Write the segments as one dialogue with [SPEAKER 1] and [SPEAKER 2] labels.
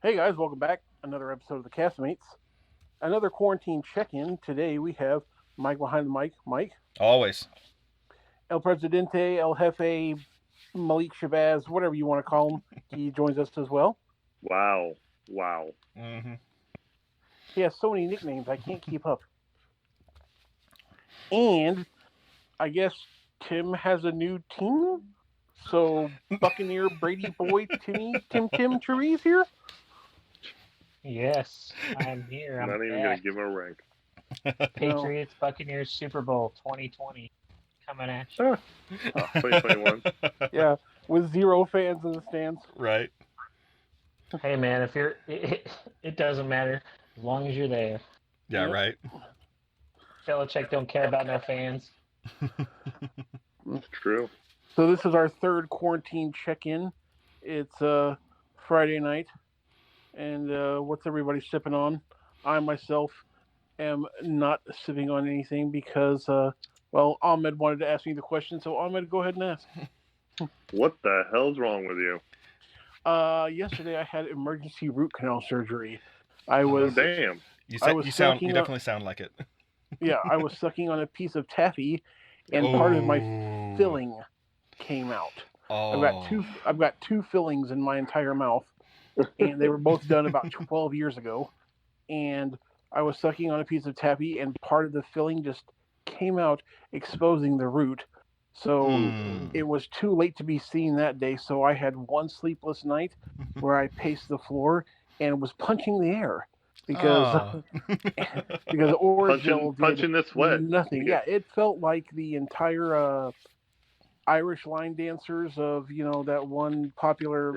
[SPEAKER 1] Hey guys, welcome back. Another episode of the Castmates. Another quarantine check-in. Today we have Mike behind the mic. Mike,
[SPEAKER 2] Always.
[SPEAKER 1] El Presidente, El Jefe, Maleek Shabazz, whatever you want to call him. He joins us as well.
[SPEAKER 3] Wow. Wow.
[SPEAKER 2] Mm-hmm.
[SPEAKER 1] He has so many nicknames I can't keep up. And I guess Tim has a new team. So Buccaneer, Brady Boy, Tim Therese here.
[SPEAKER 4] Yes, I'm here. I'm
[SPEAKER 3] Not even going
[SPEAKER 4] back.
[SPEAKER 3] to give him a rank.
[SPEAKER 4] Patriots, Buccaneers, Super Bowl 2020 coming at you.
[SPEAKER 3] 2021.
[SPEAKER 1] Yeah, with 0 fans in the stands.
[SPEAKER 2] Right.
[SPEAKER 4] Hey man, if you're, it doesn't matter as long as you're there.
[SPEAKER 2] Yeah,
[SPEAKER 1] Yep.
[SPEAKER 2] right.
[SPEAKER 4] Belichick don't care about no fans.
[SPEAKER 3] It's true.
[SPEAKER 1] So this is our third quarantine check-in. It's Friday night, and what's everybody sipping on? I myself am not sipping on anything because, Ahmed wanted to ask me the question, so Ahmed, go ahead and ask.
[SPEAKER 3] What the hell's wrong with you?
[SPEAKER 1] Yesterday I had emergency root canal surgery. I was
[SPEAKER 3] Damn.
[SPEAKER 2] You
[SPEAKER 1] sucking
[SPEAKER 2] definitely sound like it.
[SPEAKER 1] Yeah, I was sucking on a piece of taffy, and part of my filling came out.
[SPEAKER 2] Oh.
[SPEAKER 1] I've got two fillings in my entire mouth, and they were both done about 12 years ago. And I was sucking on a piece of taffy, and part of the filling just came out, exposing the root. So it was too late to be seen that day. So I had one sleepless night where I paced the floor and was punching the air because Oragel
[SPEAKER 3] punching this sweat.
[SPEAKER 1] Nothing. Yeah, it felt like the entire Irish line dancers of that one popular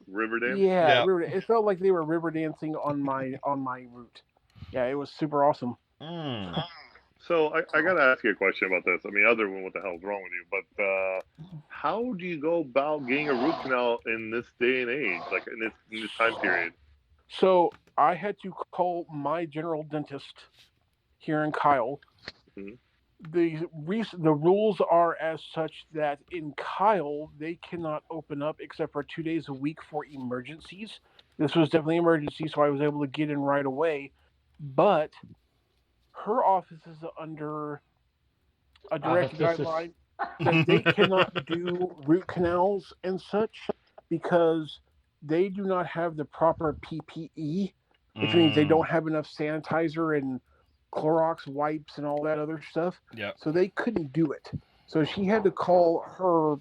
[SPEAKER 3] Riverdale.
[SPEAKER 1] Yeah, Riverdale. It felt like they were river dancing on my route. Yeah, it was super awesome.
[SPEAKER 3] So I got to ask you a question about this. I mean, other than what the hell's wrong with you, but how do you go about getting a root canal in this day and age, like in this time period?
[SPEAKER 1] So I had to call my general dentist here in Kyle.
[SPEAKER 3] Mm-hmm.
[SPEAKER 1] The rules are as such that in Kyle they cannot open up except for 2 days a week for emergencies. This was definitely an emergency, so I was able to get in right away. But her office is under a direct guideline that they cannot do root canals and such because they do not have the proper PPE, which means they don't have enough sanitizer and Clorox wipes and all that other stuff.
[SPEAKER 2] Yep.
[SPEAKER 1] So they couldn't do it. So she had to call her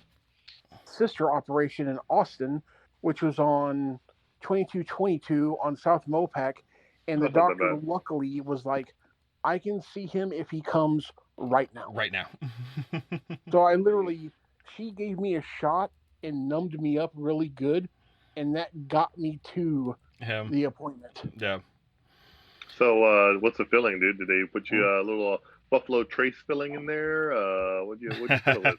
[SPEAKER 1] sister operation in Austin, which was on 2222 on South Mopac, and the doctor luckily was like, I can see him if he comes right now.
[SPEAKER 2] Right now.
[SPEAKER 1] So she gave me a shot and numbed me up really good, and that got me to the appointment.
[SPEAKER 2] Yeah.
[SPEAKER 3] So what's the filling, dude? Did they put you a little Buffalo Trace filling in there? What'd you fill it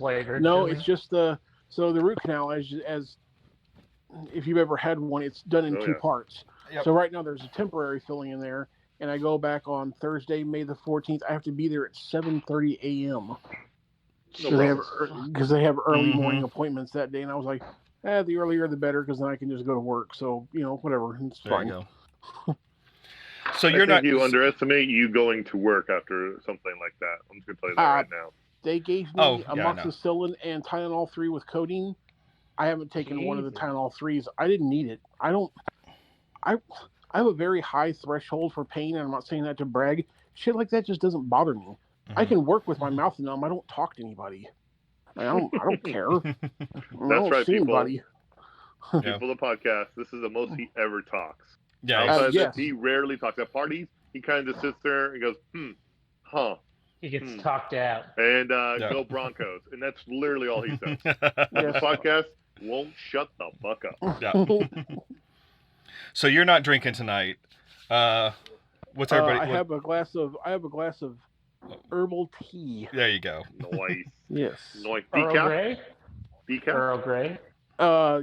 [SPEAKER 3] with?
[SPEAKER 1] No, it's just the root canal as if you've ever had one, it's done in two parts. Yep. So right now there's a temporary filling in there, and I go back on Thursday, May the 14th. I have to be there at 7:30 a.m. because they have early morning appointments that day, and I was like, the earlier the better, because then I can just go to work. So whatever, it's fine.
[SPEAKER 2] There you go. So
[SPEAKER 3] you underestimate you going to work after something like that. I'm just gonna tell you that right now.
[SPEAKER 1] They gave me amoxicillin and Tylenol 3 with codeine. I haven't taken one of the Tylenol 3s. I didn't need it. I have a very high threshold for pain, and I'm not saying that to brag. Shit like that just doesn't bother me. Mm-hmm. I can work with my mouth numb. I don't talk to anybody. I don't care.
[SPEAKER 3] That's right, people. Anybody. People of the podcast, this is the most he ever talks.
[SPEAKER 2] Yeah,
[SPEAKER 1] yes.
[SPEAKER 3] He rarely talks. At parties, he kind of just sits there and goes,
[SPEAKER 4] He gets talked out.
[SPEAKER 3] And go Broncos. And that's literally all he says. This podcast won't shut the fuck up.
[SPEAKER 2] Yeah. So you're not drinking tonight. What's everybody?
[SPEAKER 1] I have a glass of herbal tea.
[SPEAKER 2] There you go.
[SPEAKER 3] Nice.
[SPEAKER 1] Yes.
[SPEAKER 3] Nice.
[SPEAKER 4] Earl Grey?
[SPEAKER 3] Decaf?
[SPEAKER 4] Earl Grey?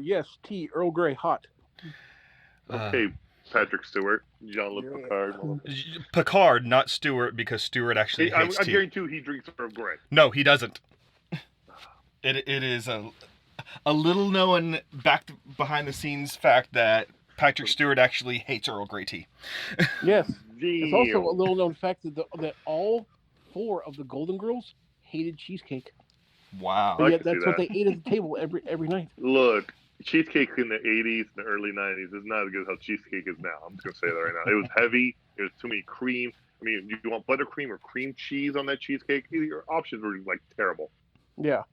[SPEAKER 1] Yes, tea. Earl Grey hot.
[SPEAKER 3] Okay, Patrick Stewart. Jean-Luc Picard.
[SPEAKER 2] Picard, not Stewart, because Stewart actually hates tea.
[SPEAKER 3] I guarantee you he drinks Earl Grey.
[SPEAKER 2] No, he doesn't. It is a little known behind the scenes fact that Patrick Stewart actually hates Earl Grey tea.
[SPEAKER 1] Yes. It's also a
[SPEAKER 3] Damn.
[SPEAKER 1] little known fact that all 4 of the Golden Girls hated cheesecake,
[SPEAKER 2] Wow.
[SPEAKER 1] but
[SPEAKER 3] I
[SPEAKER 1] yet
[SPEAKER 3] can see
[SPEAKER 1] that's what
[SPEAKER 3] that.
[SPEAKER 1] they ate at the table every night.
[SPEAKER 3] Look, cheesecake in the 80s and the early 90s is not as good as how cheesecake is now. I'm just going to say that right now. It was heavy. There was too many cream. I mean, do you want buttercream or cream cheese on that cheesecake? Your options were like terrible.
[SPEAKER 1] Yeah.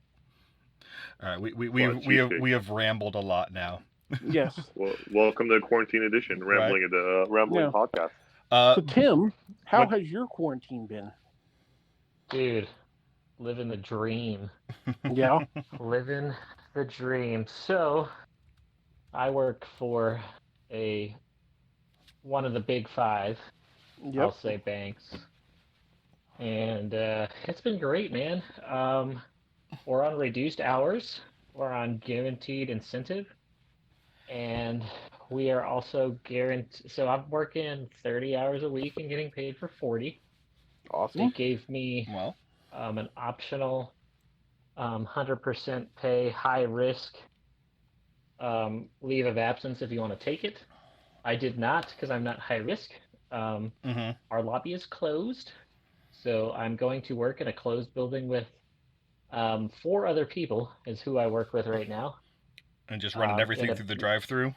[SPEAKER 2] All right,
[SPEAKER 3] Well,
[SPEAKER 2] we have rambled a lot now.
[SPEAKER 1] Yes.
[SPEAKER 3] Well, welcome to Quarantine Edition, rambling at the rambling
[SPEAKER 1] Yeah.
[SPEAKER 3] podcast.
[SPEAKER 1] So Tim, how
[SPEAKER 2] what-
[SPEAKER 1] has your quarantine been?
[SPEAKER 4] Dude, living the dream.
[SPEAKER 1] Yeah.
[SPEAKER 4] Living the dream. So, I work for one of the big 5, I'll
[SPEAKER 1] Yep.
[SPEAKER 4] say, banks. And it's been great, man. We're on reduced hours. We're on guaranteed incentive. And we are also guaranteed. So I'm working 30 hours a week and getting paid for 40. They
[SPEAKER 1] Awesome.
[SPEAKER 4] gave me
[SPEAKER 2] Well,
[SPEAKER 4] an optional 100% pay, high risk leave of absence if you want to take it. I did not because I'm not high risk. Our lobby is closed. So I'm going to work in a closed building with 4 other people, is who I work with right now.
[SPEAKER 2] and just running everything through the drive-through.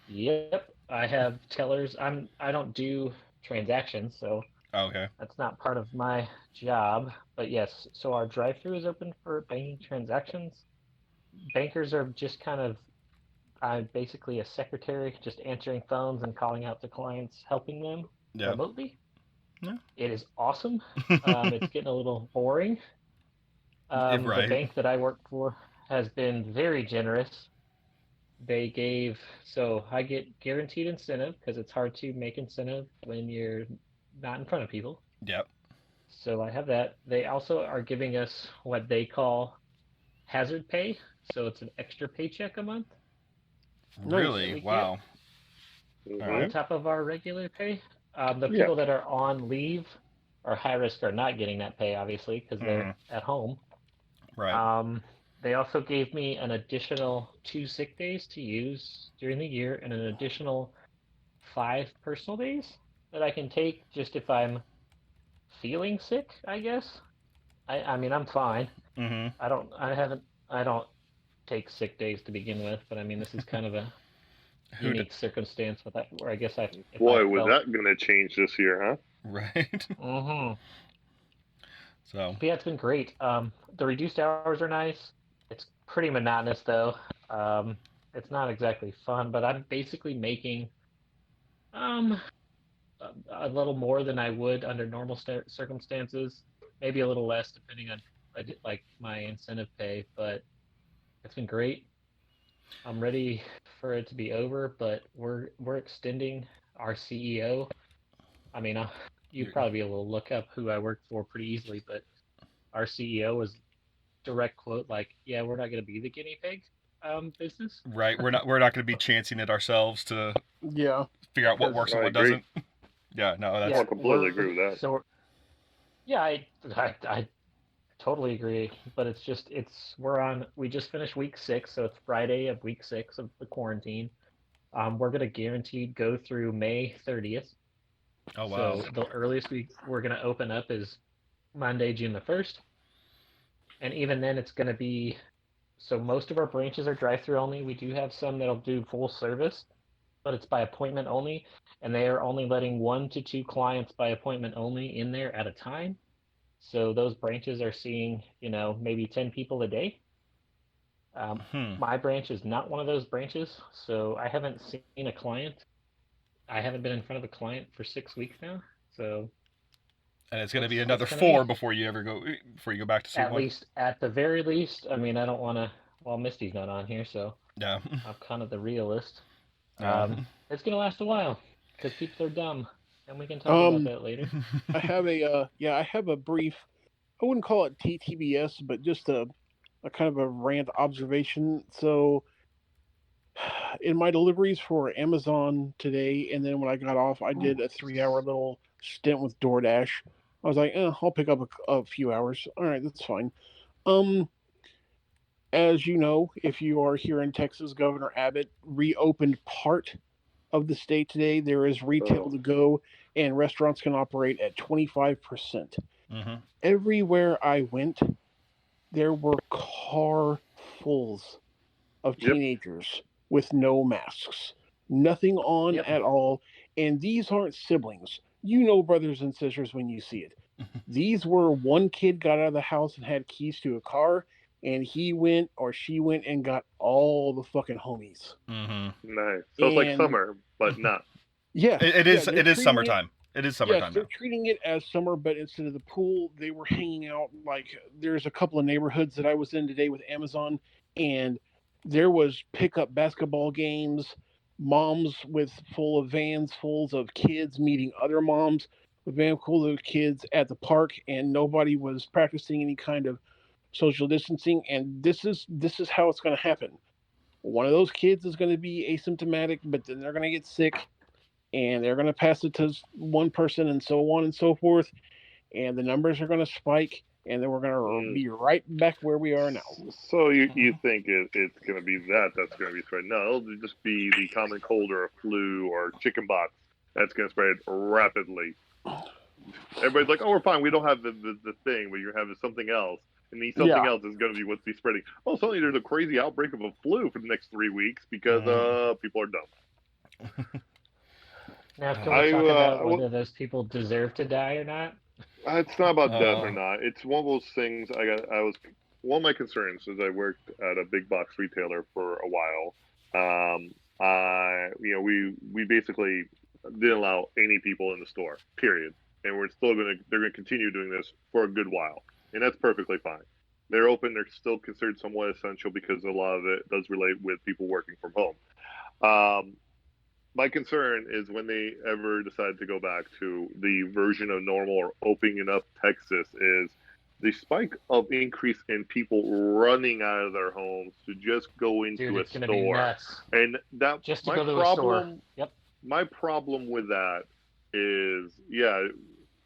[SPEAKER 4] Yep, I have tellers. I don't do transactions, so
[SPEAKER 2] Okay.
[SPEAKER 4] that's not part of my job. But yes, so our drive-through is open for banking transactions. Bankers are just kind of I'm basically a secretary, just answering phones and calling out to clients, helping them remotely.
[SPEAKER 2] Yeah.
[SPEAKER 4] It is awesome. It's getting a little boring.
[SPEAKER 2] Right.
[SPEAKER 4] The bank that I work for has been very generous. I get guaranteed incentive because it's hard to make incentive when you're not in front of people.
[SPEAKER 2] Yep.
[SPEAKER 4] So I have that. They also are giving us what they call hazard pay. So it's an extra paycheck a month.
[SPEAKER 2] Really? Wow.
[SPEAKER 4] On top of our regular pay. The people that are on leave or high risk are not getting that pay, obviously, because they're at home.
[SPEAKER 2] Right.
[SPEAKER 4] They also gave me an additional 2 sick days to use during the year and an additional 5 personal days that I can take just if I'm feeling sick, I guess. I mean, I'm fine. I don't take sick days to begin with, but I mean, this is kind of a unique circumstance where I guess
[SPEAKER 3] Boy, was that going to change this year, huh?
[SPEAKER 2] Right. So.
[SPEAKER 4] But yeah, it's been great. The reduced hours are nice. It's pretty monotonous though. It's not exactly fun, but I'm basically making a little more than I would under normal circumstances. Maybe a little less depending on like my incentive pay, but it's been great. I'm ready for it to be over, but we're extending our CEO. I mean, you'd probably be able to look up who I work for pretty easily, but our CEO was direct quote like, "Yeah, we're not going to be the guinea pig business."
[SPEAKER 2] Right. We're not going to be chancing it ourselves to figure out what works and what doesn't. Yeah. No. That's.
[SPEAKER 3] I completely agree with that.
[SPEAKER 4] So, yeah, I totally agree. But we just finished week 6, so it's Friday of week 6 of the quarantine. We're going to guaranteed go through May 30th.
[SPEAKER 2] Oh wow.
[SPEAKER 4] So the earliest we're going to open up is Monday, June the 1st. And even then it's going to be, so most of our branches are drive-through only. We do have some that'll do full service, but it's by appointment only. And they are only letting 1 to 2 clients by appointment only in there at a time. So those branches are seeing, maybe 10 people a day. My branch is not one of those branches, so I haven't seen a client. I haven't been in front of a client for 6 weeks now. So.
[SPEAKER 2] And it's going to be another 4 before you go back to see one.
[SPEAKER 4] At the very least. I mean, I don't want to. Well, Misty's not on here, so
[SPEAKER 2] yeah,
[SPEAKER 4] I'm kind of the realist. It's gonna last a while because people are dumb, and we can talk about that later.
[SPEAKER 1] I have a brief. I wouldn't call it TTBS, but just a kind of a rant observation. So, in my deliveries for Amazon today, and then when I got off, I did a 3-hour little stint with DoorDash. I was like, I'll pick up a few hours. All right, that's fine. As you know, if you are here in Texas, Governor Abbott reopened part of the state today. There is retail
[SPEAKER 3] Oh,
[SPEAKER 1] to go, and restaurants can operate at 25%.
[SPEAKER 2] Mm-hmm.
[SPEAKER 1] Everywhere I went, there were carfuls of
[SPEAKER 3] yep.
[SPEAKER 1] teenagers with no masks, nothing on
[SPEAKER 4] Yep.
[SPEAKER 1] at all. And these aren't siblings. You know brothers and sisters when you see it. These were one kid got out of the house and had keys to a car, and he went or she went and got all the fucking homies.
[SPEAKER 2] Mm-hmm.
[SPEAKER 3] Nice. So it's like
[SPEAKER 1] And
[SPEAKER 3] summer, but not.
[SPEAKER 1] yes,
[SPEAKER 2] It
[SPEAKER 1] yeah,
[SPEAKER 2] is.
[SPEAKER 1] they're
[SPEAKER 2] It is
[SPEAKER 1] treating it.
[SPEAKER 2] summertime. It is
[SPEAKER 1] Yes,
[SPEAKER 2] summertime
[SPEAKER 1] they're
[SPEAKER 2] now.
[SPEAKER 1] treating it as summer, but instead of the pool, they were hanging out. Like there's a couple of neighborhoods that I was in today with Amazon, and there was pickup basketball games, moms with full of vans fulls of kids meeting other moms with van full of kids at the park, and nobody was practicing any kind of social distancing. And this is how it's going to happen. One of those kids is going to be asymptomatic, but then they're going to get sick and they're going to pass it to one person and so on and so forth, and the numbers are going to spike, and then we're going to
[SPEAKER 3] Mm.
[SPEAKER 1] be right back where we are now.
[SPEAKER 3] So you think it's going to be that's going to be spread? No, it'll just be the common cold or a flu or chicken pox that's going to spread rapidly. Everybody's like, oh, we're fine. We don't have the thing, but you're having something else. And the something
[SPEAKER 1] Yeah,
[SPEAKER 3] else is going to be what's be spreading. Oh, suddenly there's a crazy outbreak of a flu for the next 3 weeks because people are dumb.
[SPEAKER 4] Now, can we
[SPEAKER 3] I
[SPEAKER 4] talk about whether those people deserve to die or not?
[SPEAKER 3] It's not about death or
[SPEAKER 2] Uh,
[SPEAKER 3] not. It's one of those things. I was one of my concerns is I worked at a big box retailer for a while. We basically didn't allow any people in the store. Period. And they're gonna continue doing this for a good while, and that's perfectly fine. They're open. They're still considered somewhat essential because a lot of it does relate with people working from home. Um, my concern is when they ever decide to go back to the version of normal or opening up Texas is the spike of increase in people running out of their homes to just go
[SPEAKER 4] Dude,
[SPEAKER 3] into a
[SPEAKER 4] it's gonna be
[SPEAKER 3] store.
[SPEAKER 4] nuts.
[SPEAKER 3] And that
[SPEAKER 4] Just to go to a store. Yep.
[SPEAKER 3] my problem with that is yeah,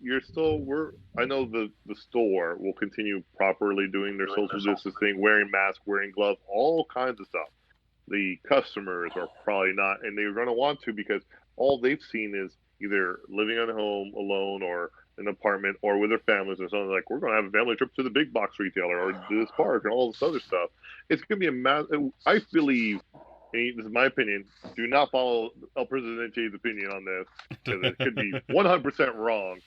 [SPEAKER 3] you're still we're I know the store will continue properly doing their social distancing, wearing masks, wearing gloves, all kinds of stuff. The customers are probably not, and they're going to want to because all they've seen is either living at home alone or an apartment or with their families or something like we're going to have a family trip to the big box retailer or to this park and all this other stuff. It's going to be a I believe, and this is my opinion. Do not follow El Presidente's opinion on this because it could be 100% wrong.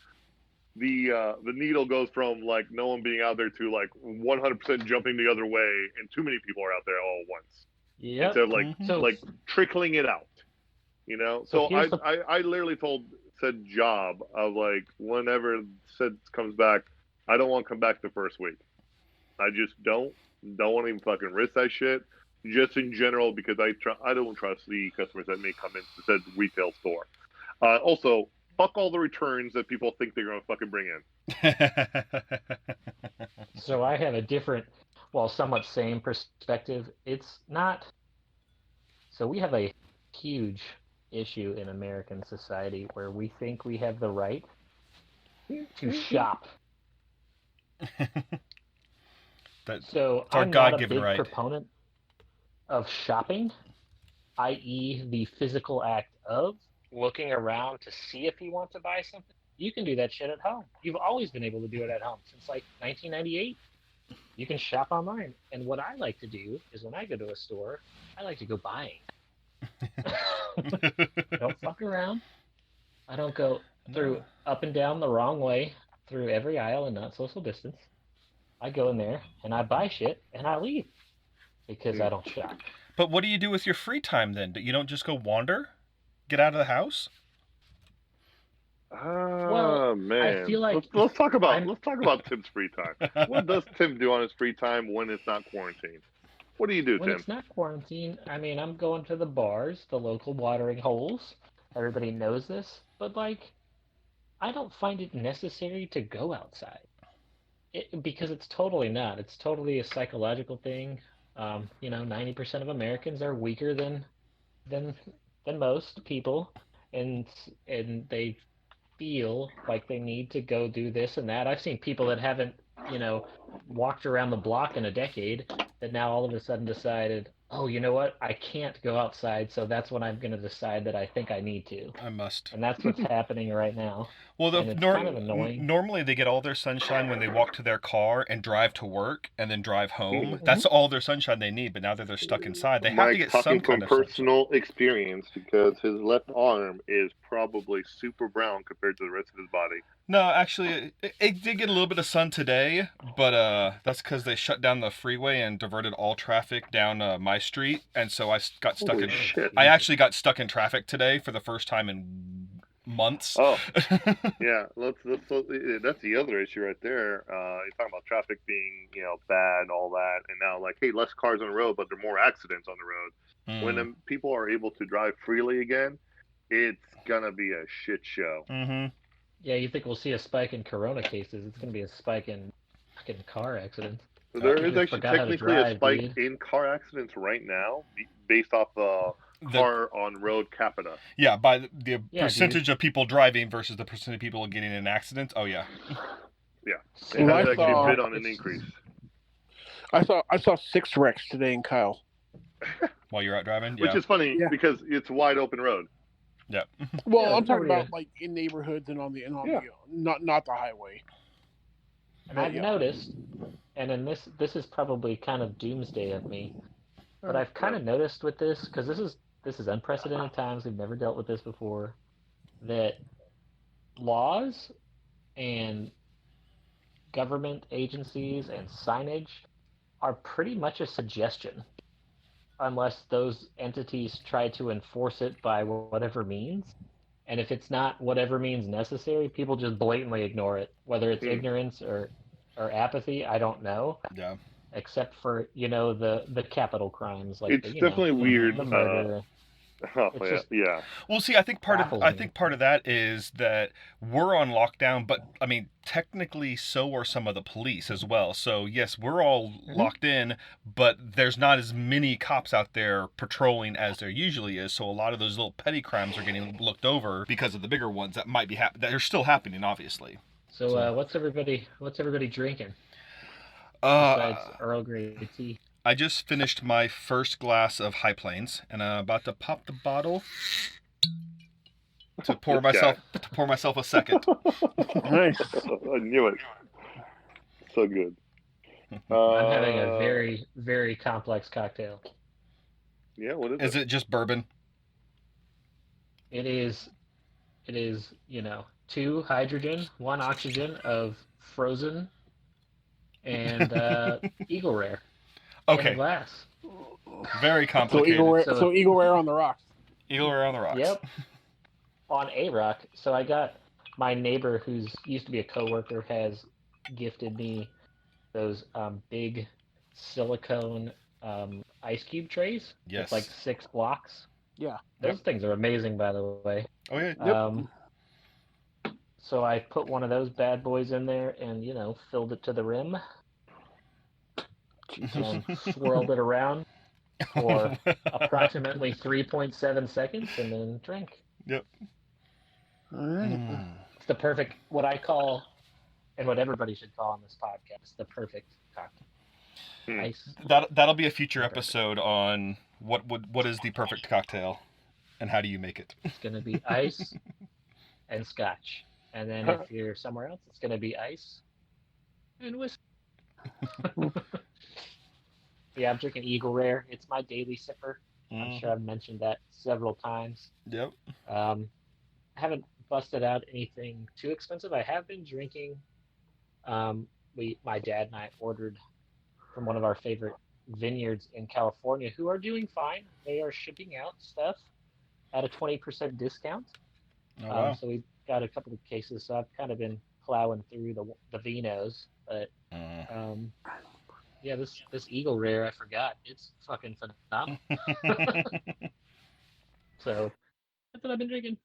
[SPEAKER 3] The needle goes from like no one being out there to like 100% jumping the other way, and too many people are out there all at once
[SPEAKER 4] Yep.
[SPEAKER 3] instead of like
[SPEAKER 2] Mhm.
[SPEAKER 4] So,
[SPEAKER 3] like trickling it out,
[SPEAKER 4] so
[SPEAKER 3] So
[SPEAKER 4] here's the
[SPEAKER 3] I literally told said job of like whenever said comes back, I don't want to come back the first week. I just don't want to even fucking risk that shit. Just in general because I don't trust the customers that may come into said retail store. Also, fuck all the returns that people think they're gonna fucking bring in.
[SPEAKER 4] so I have a different, well, somewhat same perspective. It's not. So we have a huge issue in American society where we think we have the right to shop.
[SPEAKER 2] That's
[SPEAKER 4] So
[SPEAKER 2] our
[SPEAKER 4] I'm not a
[SPEAKER 2] God-given
[SPEAKER 4] big
[SPEAKER 2] right.
[SPEAKER 4] proponent of shopping, i.e., the physical act of looking around to see if you want to buy something. You can do that shit at home. You've always been able to do it at home since like 1998. You can shop online. And what I like to do is when I go to a store, I like to go buying. I don't fuck around. I don't go through up and down the wrong way through every aisle and not social distance. I go in there and I buy shit and I leave because I don't shop.
[SPEAKER 2] But what do you do with your free time then? You don't just go wander? Get out of the house?
[SPEAKER 4] Well,
[SPEAKER 3] Ah
[SPEAKER 4] I
[SPEAKER 3] man,
[SPEAKER 4] feel like
[SPEAKER 3] let's talk about
[SPEAKER 4] I'm
[SPEAKER 3] Tim's free time. What does Tim do on his free time when it's not quarantine? What do you do,
[SPEAKER 4] when
[SPEAKER 3] Tim?
[SPEAKER 4] it's not quarantine, I mean, I'm going to the bars, the local watering holes. Everybody knows this, but like, I don't find it necessary to go outside. Because it's totally not. It's totally a psychological thing. 90% of Americans are weaker than than most people, and and they feel like they need to go do this and that. I've seen people that haven't, you know, walked around the block in a decade, that now all of a sudden decided, oh, you know what? I can't go outside, so that's when I'm going to decide that I think I need to.
[SPEAKER 2] I must.
[SPEAKER 4] And that's what's happening right now.
[SPEAKER 2] Well,
[SPEAKER 4] And it's kind of annoying.
[SPEAKER 2] normally they get all their sunshine when they walk to their car and drive to work and then drive home.
[SPEAKER 4] Mhm.
[SPEAKER 2] That's all their sunshine they need. But now that they're stuck inside, they have to
[SPEAKER 3] Mike's
[SPEAKER 2] get
[SPEAKER 3] talking
[SPEAKER 2] some kind
[SPEAKER 3] from
[SPEAKER 2] of sunshine.
[SPEAKER 3] personal experience because his left arm is probably super brown compared to the rest of his body.
[SPEAKER 2] No, actually, it did get a little bit of sun today, but that's because they shut down the freeway and diverted all traffic down my street, and so I got stuck
[SPEAKER 3] Holy
[SPEAKER 2] in.
[SPEAKER 3] shit.
[SPEAKER 2] I actually got stuck in traffic today for the first time in months.
[SPEAKER 3] Oh, yeah. That's the other issue right there. You're talking about traffic being, bad and all that, and now like, hey, less cars on the road, but there are more accidents on the road. When people are able to drive freely again, it's gonna be a shit show.
[SPEAKER 2] Mm-hmm.
[SPEAKER 4] Yeah, you think we'll see a spike in corona cases? It's going to be a spike in fucking car accidents.
[SPEAKER 3] There is
[SPEAKER 4] People
[SPEAKER 3] actually
[SPEAKER 4] forgot how to
[SPEAKER 3] technically a
[SPEAKER 4] drive,
[SPEAKER 3] spike
[SPEAKER 4] dude.
[SPEAKER 3] in car accidents right now, based off car on road capita.
[SPEAKER 2] Yeah, by the
[SPEAKER 4] Yeah,
[SPEAKER 2] percentage of people driving versus the percentage of people getting in accidents. Oh yeah.
[SPEAKER 3] Yeah,
[SPEAKER 4] So
[SPEAKER 3] it
[SPEAKER 1] Well,
[SPEAKER 3] has
[SPEAKER 1] I
[SPEAKER 3] actually
[SPEAKER 1] saw-
[SPEAKER 3] been on an increase.
[SPEAKER 1] I saw 6 wrecks today in Kyle.
[SPEAKER 2] While you're out driving,
[SPEAKER 3] Which
[SPEAKER 2] yeah.
[SPEAKER 3] is funny
[SPEAKER 1] Yeah.
[SPEAKER 3] because it's a wide open road.
[SPEAKER 2] Yeah.
[SPEAKER 1] Well,
[SPEAKER 4] Yeah,
[SPEAKER 1] I'm talking
[SPEAKER 4] nobody-
[SPEAKER 1] about like in neighborhoods and on the
[SPEAKER 3] Yeah.
[SPEAKER 1] not the highway.
[SPEAKER 4] And
[SPEAKER 1] But
[SPEAKER 4] I've
[SPEAKER 1] yeah.
[SPEAKER 4] noticed, and then this is probably kind of doomsday of me, but I've kind of noticed with this, because this is unprecedented times. We've never dealt with this before. That laws and government agencies and signage are pretty much a suggestion, unless those entities try to enforce it by whatever means. And if it's not whatever means necessary, people just blatantly ignore it, whether it's ignorance or apathy. I don't know.
[SPEAKER 2] Yeah.
[SPEAKER 4] Except for the capital crimes like
[SPEAKER 3] It's definitely weird.
[SPEAKER 4] the murder.
[SPEAKER 3] Oh,
[SPEAKER 4] It's
[SPEAKER 3] yeah,
[SPEAKER 4] just-
[SPEAKER 3] yeah.
[SPEAKER 2] Well, see, I think part
[SPEAKER 4] Baffles
[SPEAKER 2] of that is that we're on lockdown, but I mean, technically, so are some of the police as well. So yes, we're all locked in, but there's not as many cops out there patrolling as there usually is. So a lot of those little petty crimes are getting looked over because of the bigger ones that might be that are still happening, obviously.
[SPEAKER 4] So what's everybody drinking besides Earl Grey tea?
[SPEAKER 2] I just finished my first glass of High Plains, and I'm about to pop the bottle to pour myself a second.
[SPEAKER 1] Nice.
[SPEAKER 3] I knew it. So good.
[SPEAKER 4] I'm having a very, very complex cocktail.
[SPEAKER 3] Yeah, what is it?
[SPEAKER 2] Is it just bourbon?
[SPEAKER 4] It is 2 hydrogen, 1 oxygen of frozen and Eagle Rare. In a
[SPEAKER 2] Okay,
[SPEAKER 4] glass.
[SPEAKER 2] very
[SPEAKER 1] So
[SPEAKER 2] complicated.
[SPEAKER 1] Eagle Rare on the rocks.
[SPEAKER 2] Eagle Rare on the rocks.
[SPEAKER 4] Yep. On a rock. So I got my neighbor, who's used to be a coworker, has gifted me those big silicone ice cube trays.
[SPEAKER 2] Yes.
[SPEAKER 4] It's like 6 blocks.
[SPEAKER 1] Yeah.
[SPEAKER 4] Those things are amazing, by the way.
[SPEAKER 2] Oh yeah.
[SPEAKER 4] So I put one of those bad boys in there and filled it to the rim and swirled it around for approximately 3.7 seconds and then drank.
[SPEAKER 2] Yep.
[SPEAKER 1] All right.
[SPEAKER 4] It's the perfect, what I call, and what everybody should call on this podcast, the perfect cocktail. Ice.
[SPEAKER 2] That'll be a future episode on what is the perfect cocktail and how do you make it.
[SPEAKER 4] It's going to be ice and scotch. And then if you're somewhere else, it's going to be ice and whiskey. Yeah, I'm drinking Eagle Rare. It's my daily sipper. I'm sure I've mentioned that several times.
[SPEAKER 2] Yep.
[SPEAKER 4] I haven't busted out anything too expensive. I have been drinking. My dad and I ordered from one of our favorite vineyards in California, who are doing fine. They are shipping out stuff at a 20% discount.
[SPEAKER 2] Oh, wow.
[SPEAKER 4] So we got a couple of cases. So I've kind of been plowing through the vinos, but yeah, this Eagle Rare, I forgot. It's fucking phenomenal. So that's what I've been drinking.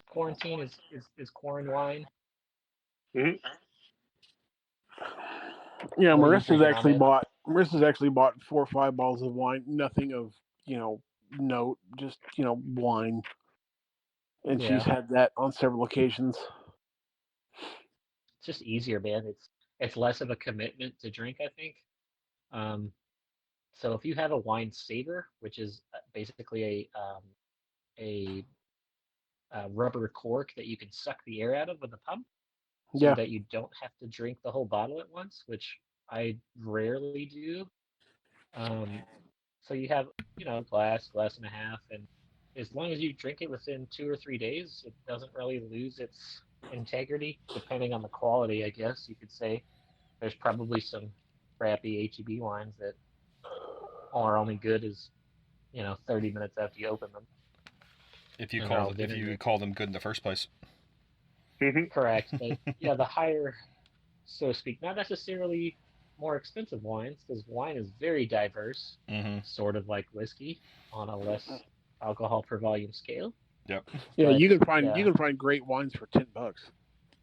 [SPEAKER 4] Quarantine is quarantine wine.
[SPEAKER 1] Yeah,
[SPEAKER 4] What are you
[SPEAKER 1] Marissa's
[SPEAKER 4] drinking,
[SPEAKER 1] actually bought 4 or 5 bottles of wine. Nothing of note, just wine, and
[SPEAKER 4] Yeah.
[SPEAKER 1] she's had that on several occasions.
[SPEAKER 4] It's just easier, man. It's less of a commitment to drink, I think. So if you have a wine saver, which is basically a rubber cork that you can suck the air out of with a pump, so
[SPEAKER 1] Yeah.
[SPEAKER 4] that you don't have to drink the whole bottle at once, which I rarely do. Um, so you have, glass and a half, and as long as you drink it within 2 or 3 days, it doesn't really lose its integrity, depending on the quality, I guess you could say. There's probably some crappy HEB wines that are only good as 30 minutes after you open them,
[SPEAKER 2] If you
[SPEAKER 4] and they're all
[SPEAKER 2] call them good in the first place.
[SPEAKER 4] correct. But yeah, the higher, so to speak, not necessarily more expensive wines, because wine is very diverse,
[SPEAKER 2] Mm-hmm.
[SPEAKER 4] sort of like whiskey on a less alcohol per volume scale.
[SPEAKER 2] Yep.
[SPEAKER 1] Yeah,
[SPEAKER 4] But
[SPEAKER 1] you can find great wines for $10.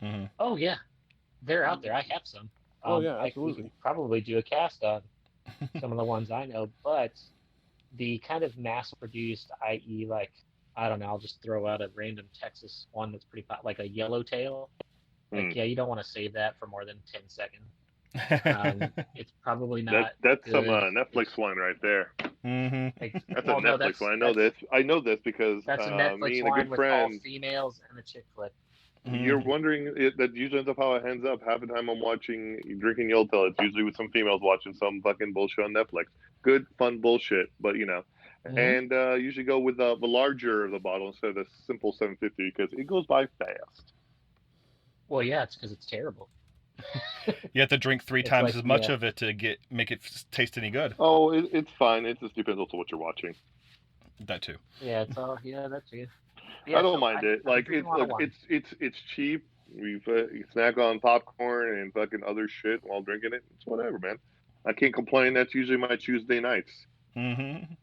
[SPEAKER 2] Mm-hmm.
[SPEAKER 4] oh yeah, they're out there. I have some.
[SPEAKER 1] Oh yeah,
[SPEAKER 4] We could
[SPEAKER 1] absolutely.
[SPEAKER 4] probably do a cast on some of the ones I know, but the kind of mass produced, i.e., like, I don't know, I'll just throw out a random Texas one that's pretty like a yellowtail. Like, yeah, you don't want to save that for more than 10 seconds. It's probably not
[SPEAKER 3] That's some
[SPEAKER 4] good.
[SPEAKER 3] Netflix wine right there.
[SPEAKER 2] Mm-hmm.
[SPEAKER 3] That's
[SPEAKER 4] well,
[SPEAKER 3] a
[SPEAKER 4] no,
[SPEAKER 3] Netflix one. I know this because
[SPEAKER 4] that's a
[SPEAKER 3] me
[SPEAKER 4] Netflix
[SPEAKER 3] and a
[SPEAKER 4] wine
[SPEAKER 3] good
[SPEAKER 4] with all
[SPEAKER 3] friend.
[SPEAKER 4] females and a chick flick.
[SPEAKER 3] You're wondering that usually ends up how it ends up. Half the time I'm drinking Yellowtail. It's usually with some females watching some fucking bullshit on Netflix. Good, fun bullshit, but And usually go with the larger of the bottle instead of the simple 750 because it goes by fast.
[SPEAKER 4] Well, yeah, it's because it's terrible.
[SPEAKER 2] You have to drink 3
[SPEAKER 4] It's
[SPEAKER 2] times
[SPEAKER 4] like
[SPEAKER 2] as much of it to make it taste any good.
[SPEAKER 3] Oh, it's fine. It just depends also what you're watching.
[SPEAKER 2] That too.
[SPEAKER 4] Yeah, it's all that's it. Yeah,
[SPEAKER 3] I don't
[SPEAKER 4] so
[SPEAKER 3] mind it.
[SPEAKER 4] I'm
[SPEAKER 3] Like
[SPEAKER 4] drinking a lot of wine.
[SPEAKER 3] it's cheap. We snack on popcorn and fucking other shit while drinking it. It's whatever, man. I can't complain. That's usually my Tuesday nights.
[SPEAKER 2] Mm-hmm.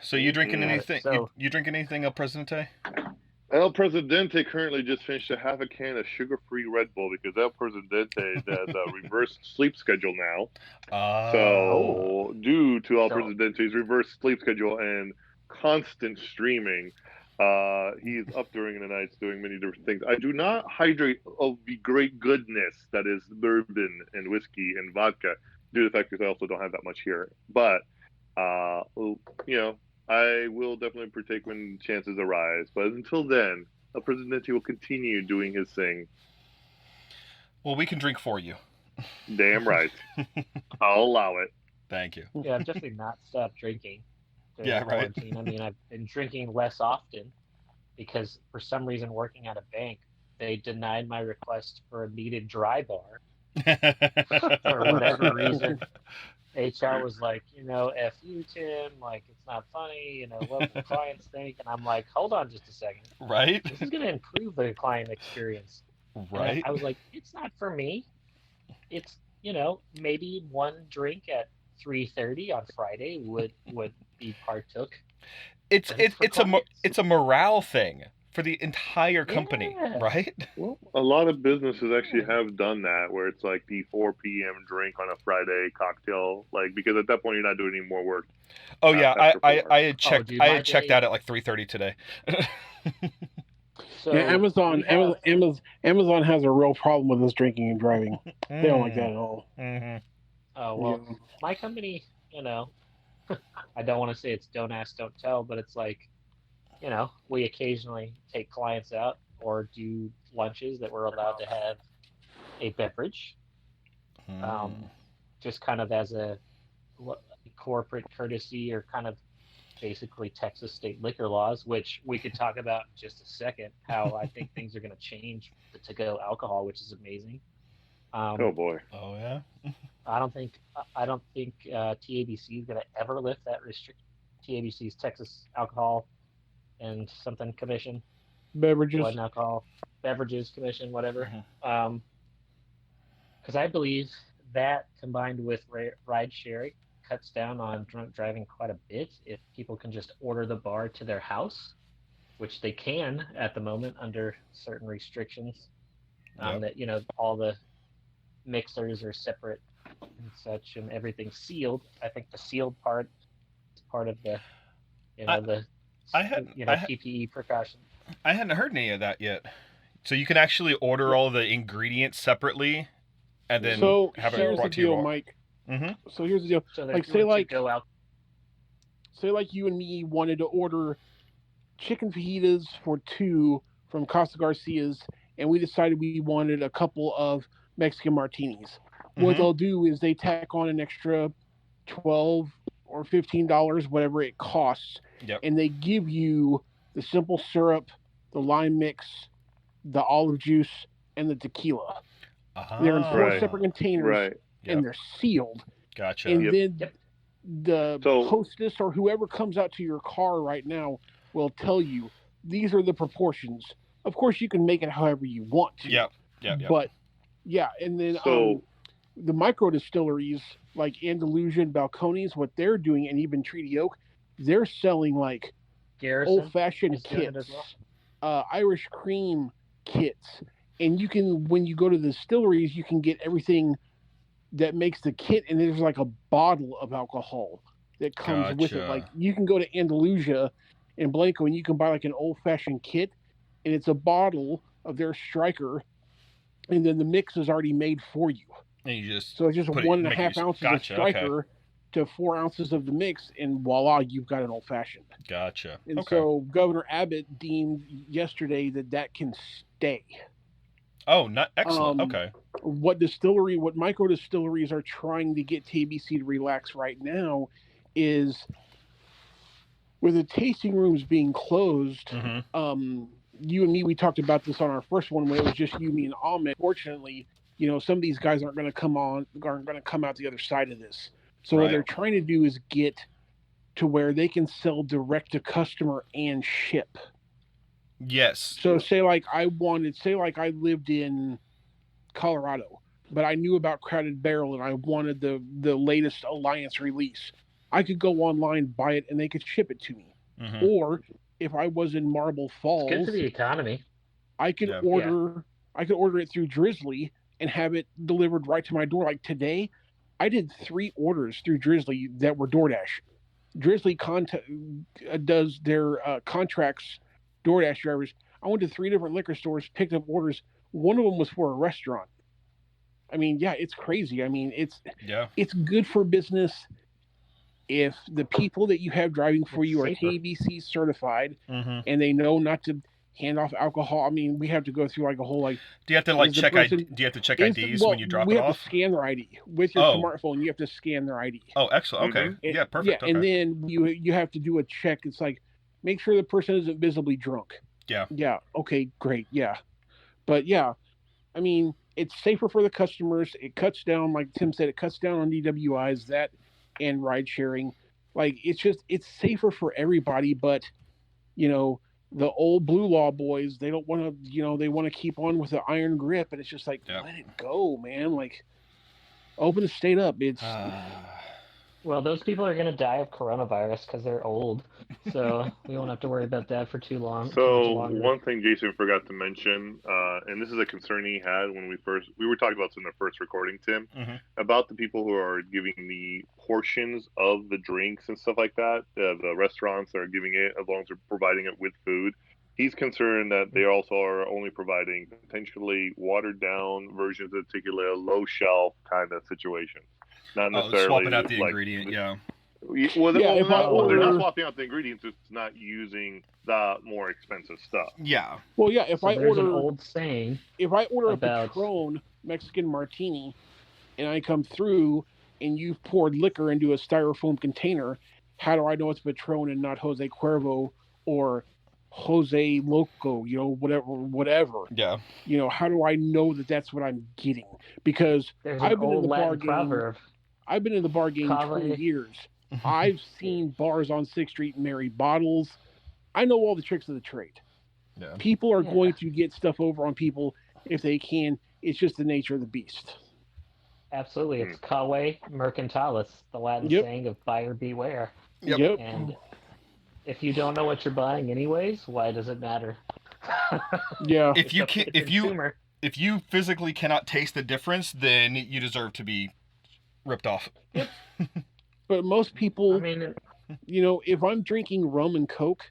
[SPEAKER 2] So you drinking anything?
[SPEAKER 4] So
[SPEAKER 2] you drinking anything, El Presidente?
[SPEAKER 3] El Presidente currently just finished a half a can of sugar-free Red Bull because El Presidente does a reverse sleep schedule now. So due to El Presidente's reverse sleep schedule and constant streaming, he's up during the nights doing many different things. I do not hydrate of the great goodness that is bourbon and whiskey and vodka due to the fact that I also don't have that much here. But I will definitely partake when chances arise. But until then, El Presidente will continue doing his thing.
[SPEAKER 2] Well, we can drink for you.
[SPEAKER 3] Damn right. I'll allow it.
[SPEAKER 2] Thank you.
[SPEAKER 4] yeah, I've definitely not stopped drinking during
[SPEAKER 2] Yeah, right.
[SPEAKER 4] quarantine. I mean, I've been drinking less often because for some reason, working at a bank, they denied my request for a needed dry bar for whatever reason. HR was like, F you, Tim, like, it's not funny, what will clients think? And I'm like, hold on just a second.
[SPEAKER 2] Right?
[SPEAKER 4] This is going to improve the client experience.
[SPEAKER 2] Right.
[SPEAKER 4] And I was like, it's not for me. It's, maybe one drink at 3:30 on Friday would be partook.
[SPEAKER 2] It's a morale thing for the entire company, right?
[SPEAKER 3] Well, a lot of businesses actually have done that, where it's like the 4 p.m. drink on a Friday cocktail, like because at that point you're not doing any more work.
[SPEAKER 2] Oh yeah, I had checked. I had checked out at like 3:30 today.
[SPEAKER 1] So, yeah, Amazon has a real problem with us drinking and driving. They don't like that at all.
[SPEAKER 2] Mm-hmm.
[SPEAKER 4] Oh well, my company, I don't want to say it's don't ask, don't tell, but it's like, we occasionally take clients out or do lunches that we're allowed to have a beverage, just kind of as a corporate courtesy or kind of basically Texas state liquor laws, which we could talk about in just a second, how I think things are going to change the to-go alcohol, which is amazing.
[SPEAKER 3] Oh boy.
[SPEAKER 2] Oh yeah.
[SPEAKER 4] I don't think TABC is going to ever lift that restriction. TABC's Texas Alcohol and something commission,
[SPEAKER 1] beverages,
[SPEAKER 4] blood and alcohol beverages commission, whatever. Because I believe that combined with ride sharing cuts down on drunk driving quite a bit if people can just order the bar to their house, which they can at the moment under certain restrictions. That all the mixers are separate and such, and everything's sealed. I think the sealed part is part of the PPE precaution.
[SPEAKER 2] I hadn't heard any of that yet. So you can actually order all the ingredients separately, and then have it brought to you.
[SPEAKER 1] Mike.
[SPEAKER 2] Mm-hmm.
[SPEAKER 1] So here's the deal.
[SPEAKER 4] So
[SPEAKER 1] Like,
[SPEAKER 4] say like go out.
[SPEAKER 1] Say like you and me wanted to order chicken fajitas for 2 from Casa Garcia's, and we decided we wanted a couple of Mexican martinis. What they'll do is they tack on an extra $12 or $15, whatever it costs, and they give you the simple syrup, the lime mix, the olive juice, and the tequila. They're in 4 separate containers, and they're sealed.
[SPEAKER 2] Gotcha.
[SPEAKER 1] And then the hostess or whoever comes out to your car right now will tell you these are the proportions. Of course, you can make it however you want to.
[SPEAKER 2] Yeah.
[SPEAKER 1] But yeah, and then the micro distilleries like Andalusia and Balcones, what they're doing, and even Treaty Oak, they're selling like old-fashioned kits, Irish cream kits, and you can, when you go to the distilleries, you can get everything that makes the kit, and there's like a bottle of alcohol that comes with it. Like you can go to Andalusia in Blanco and you can buy like an old-fashioned kit, and it's a bottle of their Striker, and then the mix is already made for you.
[SPEAKER 2] And you just
[SPEAKER 1] so it's just 1.5 ounces of Striker to 4 ounces of the mix, and voila, you've got an old-fashioned.
[SPEAKER 2] Gotcha.
[SPEAKER 1] And so Governor Abbott deemed yesterday that can stay.
[SPEAKER 2] Oh, not excellent.
[SPEAKER 1] What micro distilleries are trying to get TBC to relax right now is with the tasting rooms being closed. You and me, we talked about this on our first one when it was just you, me, and Ahmed. Fortunately, some of these guys aren't going to come out the other side of this. So what they're trying to do is get to where they can sell direct to customer and ship.
[SPEAKER 2] Yes.
[SPEAKER 1] So say like I lived in Colorado, but I knew about Crowded Barrel and I wanted the latest Alliance release. I could go online, buy it, and they could ship it to me. Or if I was in Marble Falls,
[SPEAKER 4] it's good for the economy.
[SPEAKER 1] I could order it through Drizzly and have it delivered right to my door. Like today, I did 3 orders through Drizzly that were DoorDash. Drizzly does their contracts. DoorDash drivers. I went to 3 different liquor stores, picked up orders. One of them was for a restaurant. I mean, yeah, it's crazy. I mean, it's good for business if the people that you have driving for you are TBC certified and they know not to hand off alcohol. I mean, we have to go through like a whole like.
[SPEAKER 2] Do you have to like check ID? Do you have to check IDs when you drop it off?
[SPEAKER 1] We have to scan their ID with your smartphone. You have to scan their ID.
[SPEAKER 2] Oh, excellent. Okay. Yeah, perfect.
[SPEAKER 1] Yeah, and then you have to do a check. It's like, make sure the person isn't visibly drunk.
[SPEAKER 2] Yeah.
[SPEAKER 1] Yeah. Okay, great. Yeah. But yeah, I mean, it's safer for the customers. It cuts down, like Tim said, it cuts down on DWIs, that and ride sharing. Like, it's safer for everybody. But, the old Blue Law boys, they don't want to, they want to keep on with the iron grip. And it's just like, let it go, man. Like, open the state up. It's.
[SPEAKER 4] Well, those people are going to die of coronavirus because they're old. So we won't have to worry about that for too long.
[SPEAKER 3] So one thing Jason forgot to mention, and this is a concern he had when we were talking about this in the first recording, Tim, about the people who are giving the portions of the drinks and stuff like that, the restaurants that are giving it, as long as they're providing it with food. He's concerned that they also are only providing potentially watered down versions of tequila, low shelf kind of situations. Not necessarily
[SPEAKER 2] swapping out the ingredient,
[SPEAKER 3] Well, they're not swapping out the ingredients. It's not using the more expensive stuff.
[SPEAKER 2] Yeah.
[SPEAKER 1] Well, yeah. If I order
[SPEAKER 4] an old saying,
[SPEAKER 1] if I order a Patron Mexican martini, and I come through and you've poured liquor into a styrofoam container, how do I know it's Patron and not Jose Cuervo or Jose Loco? Whatever.
[SPEAKER 2] Yeah.
[SPEAKER 1] How do I know that that's what I'm getting? Because I've been in the bar game. I've been in the bar game 20 years. I've seen bars on 6th Street marry bottles. I know all the tricks of the trade.
[SPEAKER 2] Yeah.
[SPEAKER 1] People are going to get stuff over on people if they can. It's just the nature of the beast.
[SPEAKER 4] Absolutely. It's Cave Mercantilis, the Latin saying of buyer beware.
[SPEAKER 1] Yep.
[SPEAKER 4] And if you don't know what you're buying anyways, why does it matter?
[SPEAKER 1] Yeah.
[SPEAKER 2] If you physically cannot taste the difference, then you deserve to be ripped off.
[SPEAKER 1] Yep. But most people, if I'm drinking rum and Coke,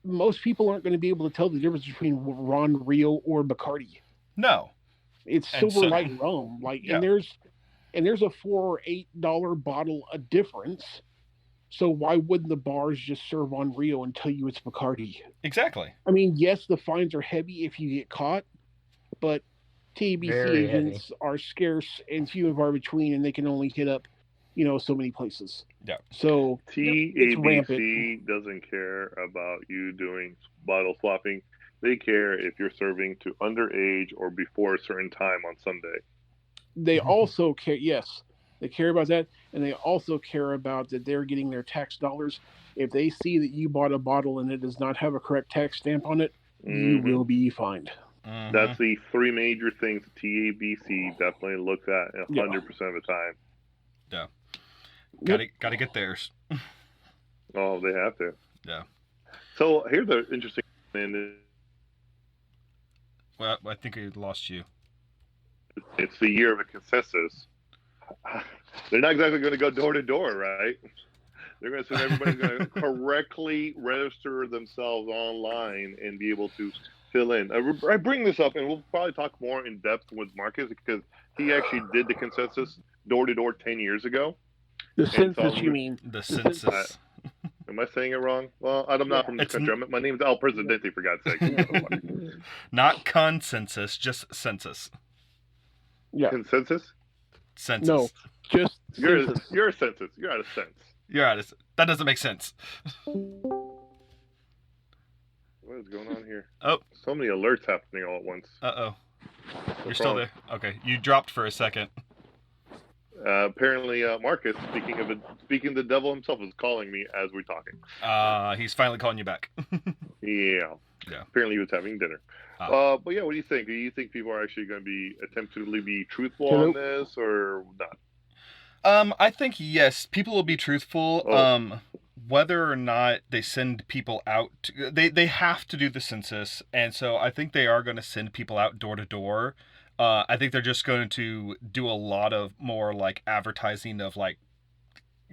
[SPEAKER 1] most people aren't going to be able to tell the difference between Ron Rio or Bacardi.
[SPEAKER 2] No.
[SPEAKER 1] It's Silver Light rum. And and there's a $4 or $8 bottle a difference. So why wouldn't the bars just serve on Rio and tell you it's Bacardi?
[SPEAKER 2] Exactly.
[SPEAKER 1] I mean, yes, the fines are heavy if you get caught, but TABC
[SPEAKER 4] Very
[SPEAKER 1] agents are scarce and few and far between, and they can only hit up, so many places.
[SPEAKER 2] Yeah.
[SPEAKER 1] So it's rampant.
[SPEAKER 3] TABC doesn't care about you doing bottle swapping. They care if you're serving to underage or before a certain time on Sunday.
[SPEAKER 1] They also care, yes, they care about that, and they also care about that they're getting their tax dollars. If they see that you bought a bottle and it does not have a correct tax stamp on it, you will be fined.
[SPEAKER 3] That's the three major things TABC definitely looks at 100% of the time.
[SPEAKER 2] Yeah. Gotta get theirs.
[SPEAKER 3] Oh, they have to.
[SPEAKER 2] Yeah.
[SPEAKER 3] So here's the interesting thing.
[SPEAKER 2] Well, I think I lost you.
[SPEAKER 3] It's the year of a consensus. They're not exactly going to go door to door, right? They're going to say everybody's going to correctly register themselves online and be able to fill in. I bring this up, and we'll probably talk more in depth with Marcus because he actually did the consensus door to door 10 years ago.
[SPEAKER 1] The census, you mean?
[SPEAKER 2] The census.
[SPEAKER 3] Am I saying it wrong? Well, I'm not from this country. My name's El Presidente, for God's sake.
[SPEAKER 2] Not consensus, just census.
[SPEAKER 1] Yeah.
[SPEAKER 3] Consensus?
[SPEAKER 2] Census.
[SPEAKER 1] No, just
[SPEAKER 3] You're a
[SPEAKER 1] census.
[SPEAKER 3] census. You're out of sense.
[SPEAKER 2] You're out of. That doesn't make sense.
[SPEAKER 3] What is going on here?
[SPEAKER 2] Oh.
[SPEAKER 3] So many alerts happening all at once.
[SPEAKER 2] Uh-oh. You're still there. Okay. You dropped for a second.
[SPEAKER 3] Apparently, Marcus, speaking the devil himself, is calling me as we're talking.
[SPEAKER 2] He's finally calling you back.
[SPEAKER 3] Yeah. Apparently, he was having dinner. But yeah, what do you think? Do you think people are actually going to be attempting to be truthful on this or not?
[SPEAKER 2] I think yes, people will be truthful. Whether or not they send people out, they have to do the census, and so I think they are going to send people out door to door. I think they're just going to do a lot of more like advertising of like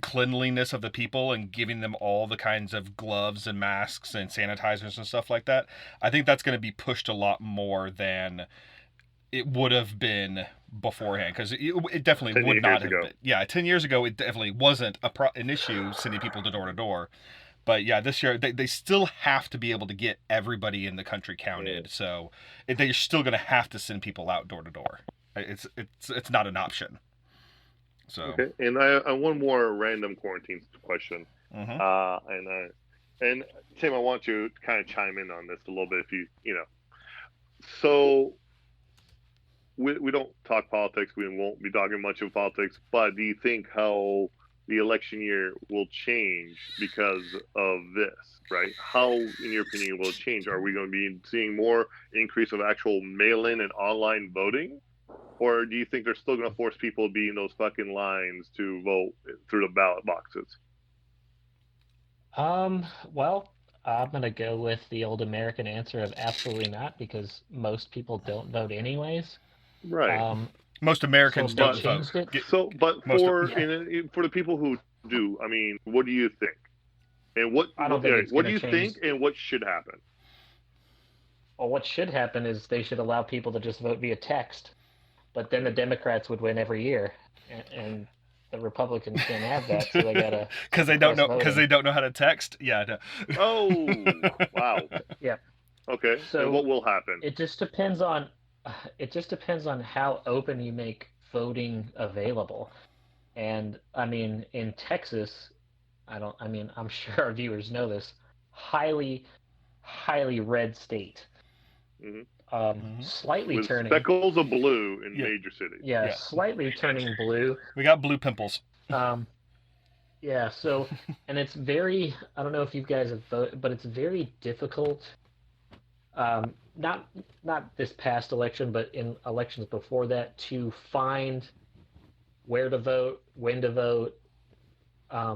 [SPEAKER 2] cleanliness of the people and giving them all the kinds of gloves and masks and sanitizers and stuff like that. I think that's going to be pushed a lot more than it would have been beforehand, because it definitely would not have been. Yeah, 10 years ago, it definitely wasn't an issue sending people to door. But yeah, this year, they still have to be able to get everybody in the country counted. So they're still going to have to send people out door to door. It's not an option. So.
[SPEAKER 3] Okay, and I one more random quarantine question.
[SPEAKER 2] Mm-hmm.
[SPEAKER 3] And Tim, I want you to kind of chime in on this a little bit, if you know. So we don't talk politics. We won't be talking much of politics. But do you think how the election year will change because of this? Right? How, in your opinion, will it change? Are we going to be seeing more increase of actual mail-in and online voting? Or do you think they're still going to force people to be in those fucking lines to vote through the ballot boxes?
[SPEAKER 4] Well, I'm going to go with the old American answer of absolutely not, because most people don't vote anyways.
[SPEAKER 3] Right.
[SPEAKER 2] Most Americans don't vote.
[SPEAKER 3] But for the people who do, I mean, what do you think? And what do you think and what should happen?
[SPEAKER 4] Well, what should happen is they should allow people to just vote via text. But then the Democrats would win every year, and the Republicans can't have that, so they gotta.
[SPEAKER 2] Because they don't know how to text. Yeah. No.
[SPEAKER 3] Oh, wow.
[SPEAKER 4] Yeah.
[SPEAKER 3] Okay. So and what will happen?
[SPEAKER 4] It just depends on how open you make voting available, and I mean in Texas, I'm sure our viewers know this, highly red state.
[SPEAKER 3] Mm-hmm.
[SPEAKER 4] Slightly
[SPEAKER 3] with
[SPEAKER 4] turning
[SPEAKER 3] speckles of blue in major cities.
[SPEAKER 4] Yeah, slightly turning blue.
[SPEAKER 2] We got blue pimples.
[SPEAKER 4] Yeah. So, and it's very. I don't know if you guys have voted, but it's very difficult. Not this past election, but in elections before that, to find where to vote, when to vote,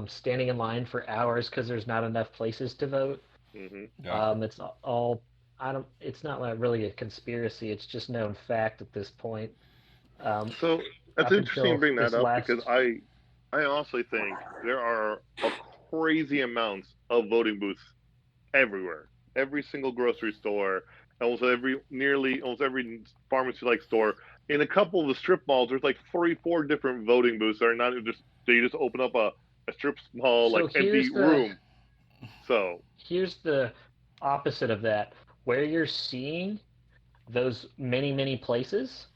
[SPEAKER 4] standing in line for hours because there's not enough places to vote.
[SPEAKER 3] Mm-hmm.
[SPEAKER 4] Yeah. It's all. It's not like really a conspiracy. It's just known fact at this point.
[SPEAKER 3] So that's interesting to bring that up because I honestly think there are a crazy amounts of voting booths everywhere. Every single grocery store, almost every pharmacy-like store, in a couple of the strip malls, there's like 4 different voting booths that are not just, they just open up a strip mall,
[SPEAKER 4] So
[SPEAKER 3] like empty room. So
[SPEAKER 4] here's the opposite of that. Where you're seeing those many places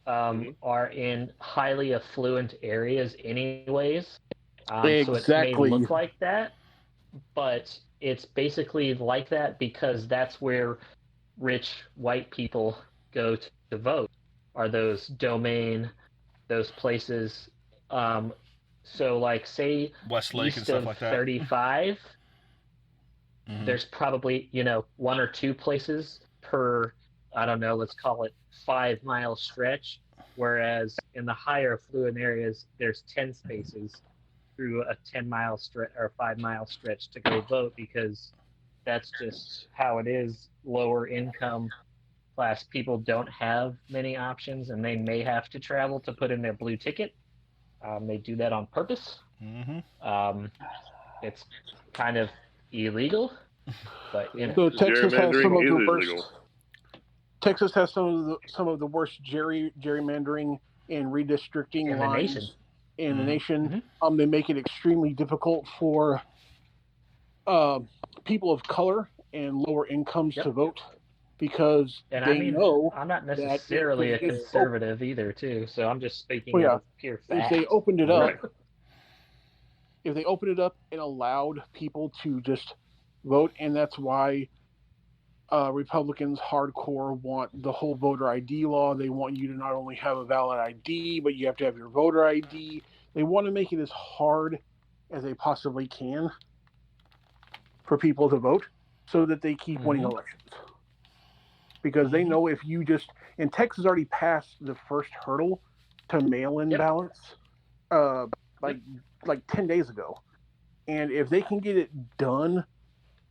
[SPEAKER 4] are in highly affluent areas anyways. So it may
[SPEAKER 1] Exactly.
[SPEAKER 4] look like that, but it's basically like that because that's where rich white people go to vote, are those domain, those places. So like say
[SPEAKER 2] Westlake and
[SPEAKER 4] east
[SPEAKER 2] stuff
[SPEAKER 4] of
[SPEAKER 2] like that.
[SPEAKER 4] 35, there's probably, one or two places per, I don't know, let's call it 5 mile stretch. Whereas in the higher affluent areas, there's 10 spaces through a 10-mile stretch or 5 mile stretch to go vote because that's just how it is. Lower income class people don't have many options and they may have to travel to put in their blue ticket. They do that on purpose. It's kind of illegal, but
[SPEAKER 1] So Texas has some
[SPEAKER 3] gerrymandering
[SPEAKER 1] of
[SPEAKER 3] is
[SPEAKER 1] the worst.
[SPEAKER 3] illegal.
[SPEAKER 1] Texas has some of the worst gerrymandering and redistricting
[SPEAKER 4] in the
[SPEAKER 1] lines
[SPEAKER 4] nation.
[SPEAKER 1] in the nation.
[SPEAKER 4] Mhm.
[SPEAKER 1] They make it extremely difficult for people of color and lower incomes
[SPEAKER 4] Yep.
[SPEAKER 1] to vote because
[SPEAKER 4] And
[SPEAKER 1] they know
[SPEAKER 4] I'm not
[SPEAKER 1] that
[SPEAKER 4] necessarily a
[SPEAKER 1] if
[SPEAKER 4] conservative either, too. So I'm just speaking
[SPEAKER 1] well,
[SPEAKER 4] out
[SPEAKER 1] yeah,
[SPEAKER 4] of pure
[SPEAKER 1] if
[SPEAKER 4] fact.
[SPEAKER 1] they opened it up,
[SPEAKER 3] Right.
[SPEAKER 1] if they opened it up and allowed people to just vote, and that's why Republicans hardcore want the whole voter ID law. They want you to not only have a valid ID, but you have to have your voter ID. They want to make it as hard as they possibly can for people to vote so that they keep winning elections. Because they know if you just, and Texas already passed the first hurdle to mail-in ballots like 10 days ago. And if they can get it done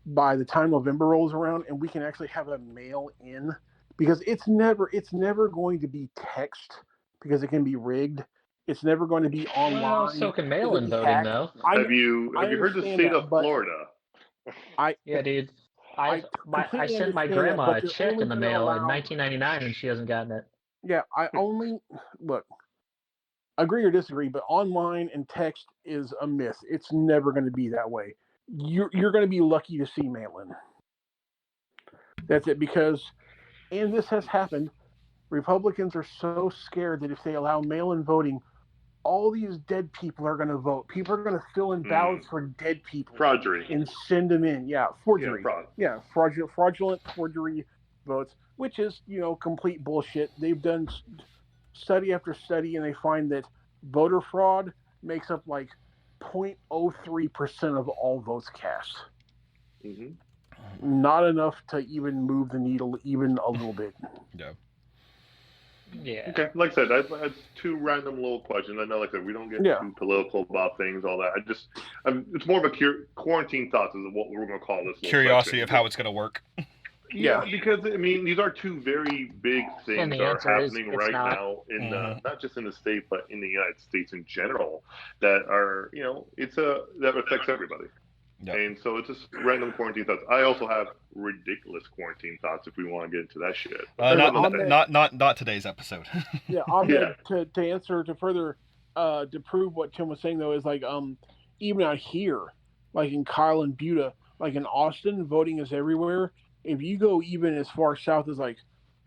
[SPEAKER 1] by the time November rolls around and we can actually have a mail-in, because it's never going to be text because it can be rigged. It's never going to be online.
[SPEAKER 4] Well, so can mail-in voting, though.
[SPEAKER 3] Have you heard the state of Florida?
[SPEAKER 4] Yeah, dude. I sent my grandma a check in the mail in 1999 and she hasn't gotten it.
[SPEAKER 1] Yeah, I only look. Agree or disagree, but online and text is a myth. It's never going to be that way. You're going to be lucky to see mail-in. That's it, because, and this has happened, Republicans are so scared that if they allow mail-in voting, all these dead people are going to vote. People are going to fill in ballots for dead people.
[SPEAKER 3] Forgery.
[SPEAKER 1] And send them in. Yeah, forgery.
[SPEAKER 3] Yeah,
[SPEAKER 1] Fraudulent forgery votes, which is, complete bullshit. They've done study after study, and they find that voter fraud makes up like 0.03% of all votes cast. Not enough to even move the needle even a little bit.
[SPEAKER 4] Yeah.
[SPEAKER 3] Okay, like I said, that's two random little questions. I know, like I said, we don't get too political about things, all that. It's more of a quarantine thoughts is what we're going to call this.
[SPEAKER 2] Curiosity of how it's going to work.
[SPEAKER 3] Yeah, because these are two very big things that are happening right now in not just in the state, but in the United States in general. That are that affects everybody. Yep. And so it's just random quarantine thoughts. I also have ridiculous quarantine thoughts if we want to get into that shit.
[SPEAKER 2] Not today's episode.
[SPEAKER 1] Yeah, Ahmed, to answer to further to prove what Tim was saying though is like even out here, like in Kyle and Buda, like in Austin, voting is everywhere. If you go even as far south as like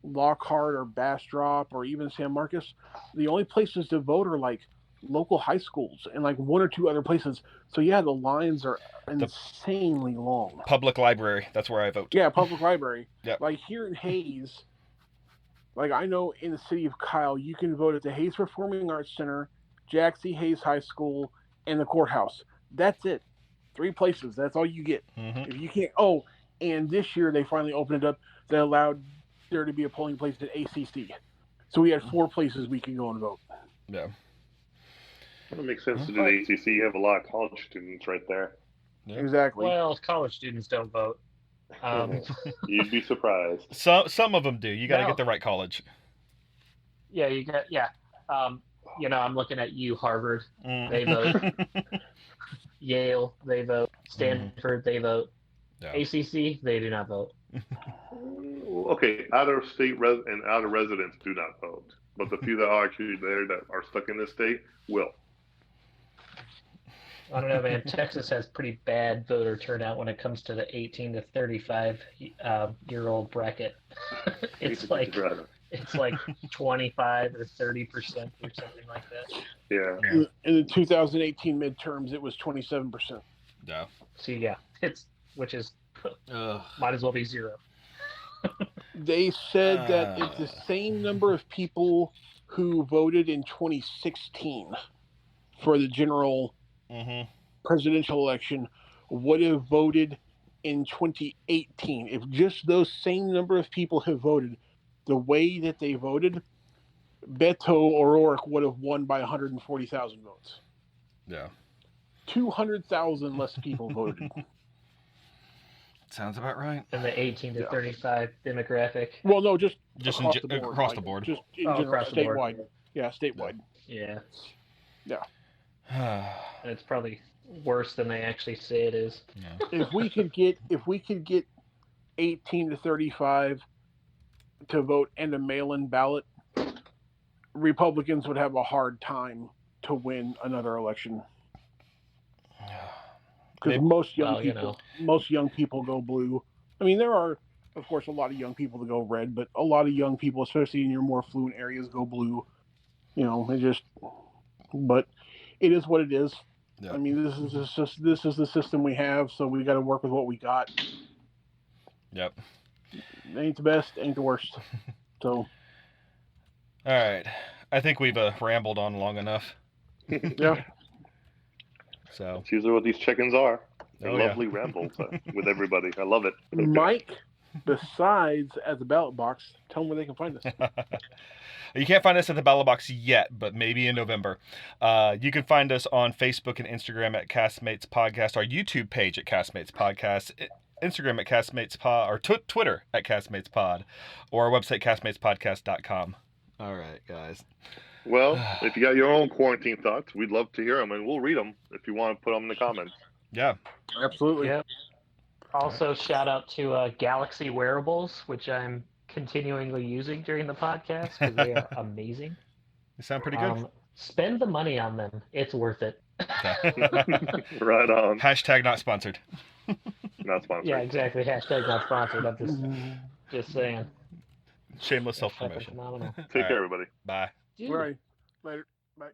[SPEAKER 1] Lockhart or Bastrop or even San Marcos, the only places to vote are like local high schools and like one or two other places. So yeah, the lines are insanely long.
[SPEAKER 2] Public library, that's where I vote.
[SPEAKER 1] Yeah, public library.
[SPEAKER 2] Yeah.
[SPEAKER 1] Like here in Hayes, like I know in the city of Kyle, you can vote at the Hayes Performing Arts Center, Jack C. Hayes High School, and the courthouse. That's it. 3 places. That's all you get. If you can't. Oh, and this year they finally opened it up. They allowed there to be a polling place at ACC. So we had 4 places we could go and vote.
[SPEAKER 2] Yeah.
[SPEAKER 3] Well, it makes sense to do the ACC. You have a lot of college students right there.
[SPEAKER 1] Yeah. Exactly.
[SPEAKER 4] Well, college students don't vote.
[SPEAKER 3] You'd be surprised.
[SPEAKER 2] Some of them do. You got to get the right college.
[SPEAKER 4] Yeah, you got. Yeah. I'm looking at you, Harvard. They vote. Yale, they vote. Stanford, they vote. Yeah. ACC, they do not vote.
[SPEAKER 3] Okay, out of state and out of residents do not vote. but the few that are actually there that are stuck in this state will.
[SPEAKER 4] I don't know, man. Texas has pretty bad voter turnout when it comes to the 18 to 35 year old bracket. it's like 25 or 30% or something like that.
[SPEAKER 3] Yeah.
[SPEAKER 1] In the 2018 midterms, it was 27%.
[SPEAKER 2] Yeah.
[SPEAKER 4] See, yeah, which is might as well be zero.
[SPEAKER 1] They said that if the same number of people who voted in 2016 for the general presidential election would have voted in 2018, if just those same number of people have voted the way that they voted, Beto O'Rourke would have won by 140,000 votes.
[SPEAKER 2] Yeah.
[SPEAKER 1] 200,000 less people voted.
[SPEAKER 2] Sounds about right.
[SPEAKER 4] And the 18 to 35 demographic.
[SPEAKER 1] Well, no, just
[SPEAKER 2] across
[SPEAKER 1] the board.
[SPEAKER 2] Across the board.
[SPEAKER 1] Just in general,
[SPEAKER 4] across the
[SPEAKER 1] statewide.
[SPEAKER 4] board.
[SPEAKER 1] Yeah, statewide.
[SPEAKER 4] Yeah.
[SPEAKER 1] Yeah.
[SPEAKER 4] And it's probably worse than they actually say it is.
[SPEAKER 2] Yeah.
[SPEAKER 1] If we could get 18 to 35 to vote and a mail-in ballot, Republicans would have a hard time to win another election. Because most young people go blue. I mean, there are, of course, a lot of young people that go red, but a lot of young people, especially in your more affluent areas, go blue. But it is what it is. Yeah. I mean, this is the system we have, so we got to work with what we got.
[SPEAKER 2] Yep.
[SPEAKER 1] Ain't the best, ain't the worst. So.
[SPEAKER 2] All right. I think we've rambled on long enough.
[SPEAKER 1] Yeah.
[SPEAKER 3] So that's usually what these check-ins are. Lovely rambles with everybody. I love it.
[SPEAKER 1] Mike, besides at the ballot box, tell them where they can find us.
[SPEAKER 2] You can't find us at the ballot box yet, but maybe in November. You can find us on Facebook and Instagram at Castmates Podcast, our YouTube page at Castmates Podcast, Instagram at Castmates Pod, or Twitter at Castmates Pod, or our website, castmatespodcast.com. All right, guys.
[SPEAKER 3] Well, if you got your own quarantine thoughts, we'd love to hear them, and we'll read them if you want to put them in the comments.
[SPEAKER 2] Yeah.
[SPEAKER 1] Absolutely.
[SPEAKER 4] Yep. Also, shout out to Galaxy Wearables, which I'm continually using during the podcast because they are amazing.
[SPEAKER 2] They sound pretty good.
[SPEAKER 4] Spend the money on them. It's worth it.
[SPEAKER 3] Right on.
[SPEAKER 2] Hashtag not sponsored.
[SPEAKER 3] Not sponsored.
[SPEAKER 4] Yeah, exactly. Hashtag not sponsored. I'm just saying.
[SPEAKER 2] Shameless self-promotion.
[SPEAKER 4] Phenomenal.
[SPEAKER 3] Take care, everybody.
[SPEAKER 2] Bye.
[SPEAKER 1] Right. Later. Bye.